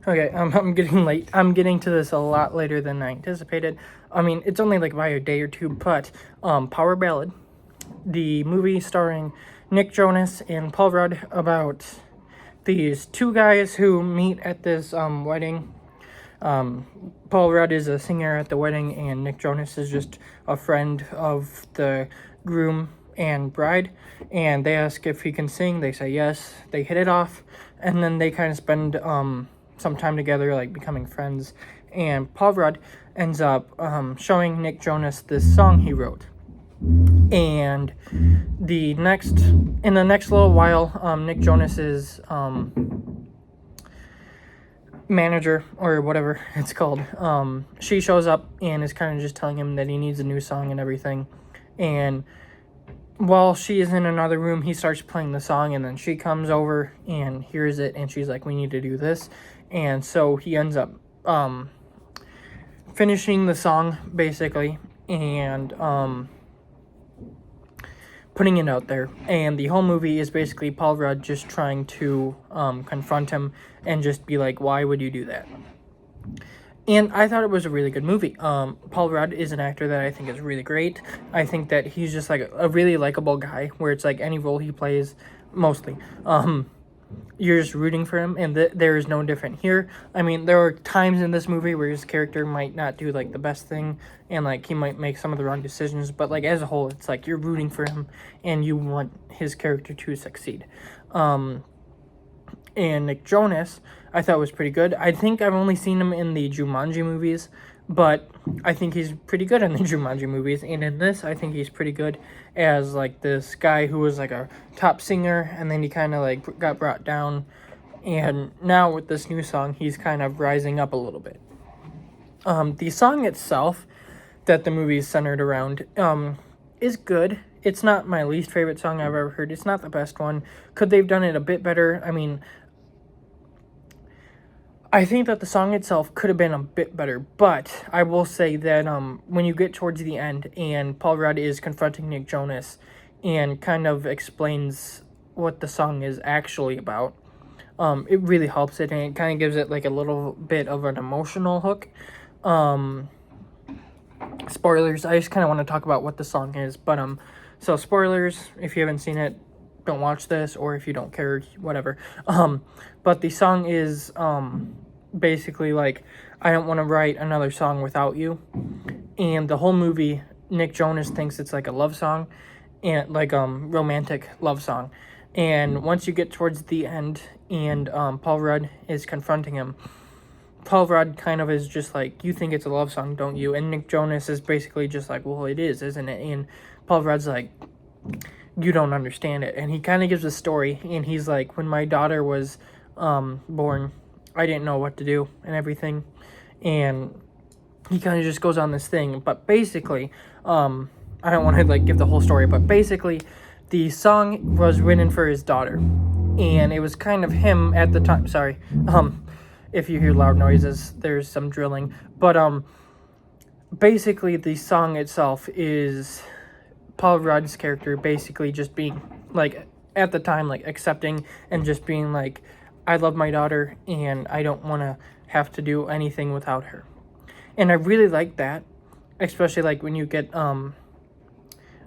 Okay, I'm getting late. I'm getting to this a lot later than I anticipated. I mean, it's only like by a day or two, but Power Ballad, the movie starring Nick Jonas and Paul Rudd about these two guys who meet at this wedding. Paul Rudd is a singer at the wedding, and Nick Jonas is just a friend of the groom and bride. And they ask if he can sing. They say yes. They hit it off, and then they kind of spend some time together, like becoming friends. And Paul Rudd ends up showing Nick Jonas this song he wrote. And in the next little while, Nick Jonas's manager, or whatever it's called, she shows up and is kind of just telling him that he needs a new song and everything. And while she is in another room, he starts playing the song, and then she comes over and hears it, and she's like, we need to do this. And so he ends up finishing the song, basically, and putting it out there. And the whole movie is basically Paul Rudd just trying to confront him and just be like, why would you do that? And I thought it was a really good movie. Paul Rudd is an actor that I think is really great. I think that he's just like a really likable guy, where it's like any role he plays, mostly, you're just rooting for him, and there is no different here. I mean, there are times in this movie where his character might not do like the best thing, and like he might make some of the wrong decisions, but like as a whole, it's like you're rooting for him and you want his character to succeed. And Nick Jonas, I thought was pretty good. I think I've only seen him in the Jumanji movies, but I think he's pretty good in the Jumanji movies. And in this, I think he's pretty good as like this guy who was like a top singer, and then he kind of like got brought down. And now with this new song, he's kind of rising up a little bit. The song itself that the movie is centered around is good. It's not my least favorite song I've ever heard. It's not the best one. Could they've done it a bit better? I mean, I think that the song itself could have been a bit better, but I will say that when you get towards the end and Paul Rudd is confronting Nick Jonas and kind of explains what the song is actually about, it really helps it, and it kind of gives it like a little bit of an emotional hook. Spoilers, I just kind of want to talk about what the song is, but so spoilers, if you haven't seen it, don't watch this, or if you don't care, whatever. But the song is basically like, I don't want to write another song without you. And the whole movie, Nick Jonas thinks it's like a love song, and like romantic love song. And once you get towards the end and Paul Rudd is confronting him, Paul Rudd kind of is just like, you think it's a love song, don't you? And Nick Jonas is basically just like, well, it is, isn't it? And Paul Rudd's like, you don't understand it. And he kind of gives a story, and he's like, when my daughter was born, I didn't know what to do and everything. And he kind of just goes on this thing. But basically, I don't want to like give the whole story, but basically the song was written for his daughter, and it was kind of him at the time. Sorry, if you hear loud noises, there's some drilling. But basically the song itself is Paul Rudd's character basically just being like, at the time, like accepting and just being like, I love my daughter and I don't want to have to do anything without her. And I really like that, especially like when you get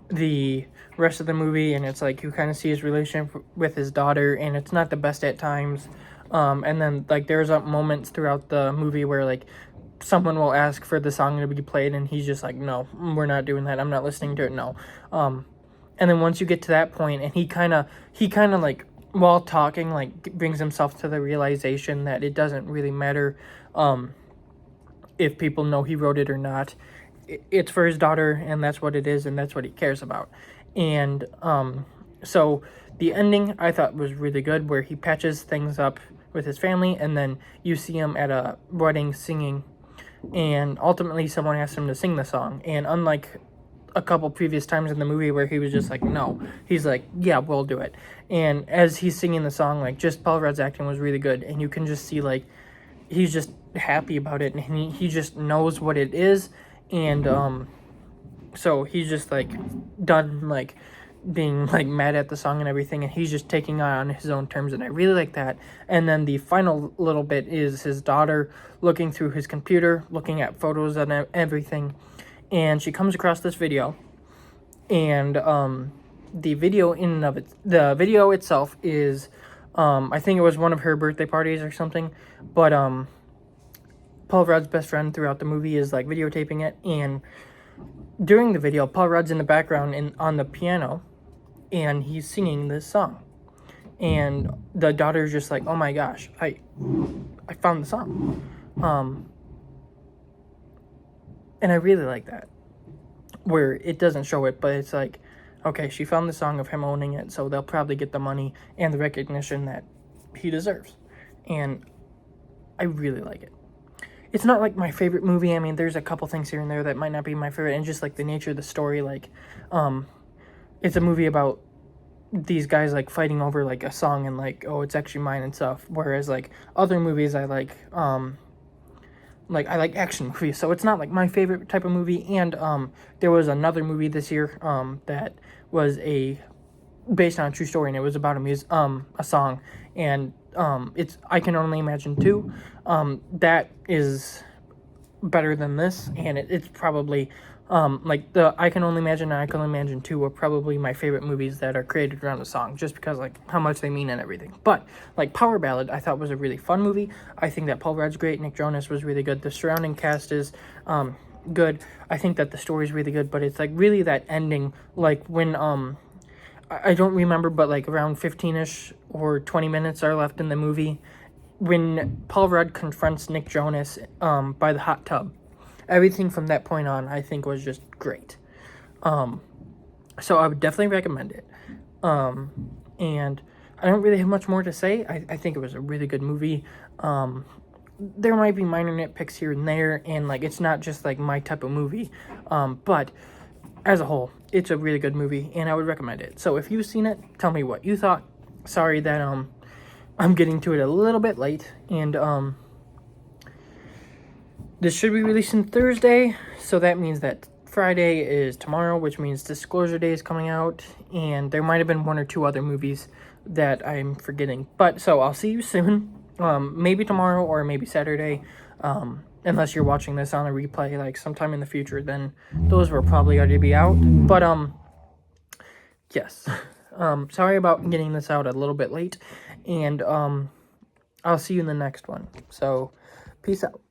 the rest of the movie, and it's like you kind of see his relationship with his daughter, and it's not the best at times. And then like there's moments throughout the movie where like someone will ask for the song to be played, and he's just like, no, we're not doing that. I'm not listening to it. No. And then once you get to that point, and he kind of like, while talking, like brings himself to the realization that it doesn't really matter if people know he wrote it or not. It's for his daughter, and that's what it is, and that's what he cares about. And so the ending I thought was really good, where he patches things up with his family, and then you see him at a wedding singing, and ultimately someone asked him to sing the song. And unlike a couple previous times in the movie where he was just like, no, he's like, yeah, we'll do it. And as he's singing the song, like, just Paul Rudd's acting was really good, and you can just see like he's just happy about it, and he just knows what it is. And so he's just like done like being like mad at the song and everything, and he's just taking it on his own terms, and I really like that. And then the final little bit is his daughter looking through his computer, looking at photos and everything, and she comes across this video, and the video the video itself is I think it was one of her birthday parties or something, but Paul Rudd's best friend throughout the movie is like videotaping it, and during the video, Paul Rudd's in the background on the piano, and he's singing this song. And the daughter's just like, oh my gosh, I found the song. And I really like that, where it doesn't show it, but it's like, okay, she found the song of him owning it, so they'll probably get the money and the recognition that he deserves. And I really like it. It's not like my favorite movie. I mean, there's a couple things here and there that might not be my favorite, and just like the nature of the story, like it's a movie about these guys like fighting over like a song and like, oh, it's actually mine and stuff, whereas like other movies I like action movies, so it's not like my favorite type of movie. And there was another movie this year that was based on a true story, and it was about a song, and it's I Can Only Imagine 2. That is better than this, and it's probably like the I Can Only Imagine and I Can Only Imagine 2 are probably my favorite movies that are created around a song, just because like how much they mean and everything. But like Power Ballad, I thought was a really fun movie. I think that Paul Rudd's great, Nick Jonas was really good, the surrounding cast is good. I think that the story's really good, but it's like really that ending, like when I don't remember, but like around 15ish or 20 minutes are left in the movie, when Paul Rudd confronts Nick Jonas by the hot tub. Everything from that point on, I think, was just great. So I would definitely recommend it. And I don't really have much more to say. I think it was a really good movie. There might be minor nitpicks here and there, and like it's not just like my type of movie. But as a whole, it's a really good movie, and I would recommend it. So if you've seen it, tell me what you thought. Sorry that I'm getting to it a little bit late, and this should be releasing Thursday, so that means that Friday is tomorrow, which means Disclosure Day is coming out, and there might have been one or two other movies that I'm forgetting. But so I'll see you soon, maybe tomorrow or maybe Saturday, unless you're watching this on a replay like sometime in the future, then those will probably already be out. But yes, sorry about getting this out a little bit late, and I'll see you in the next one. So peace out.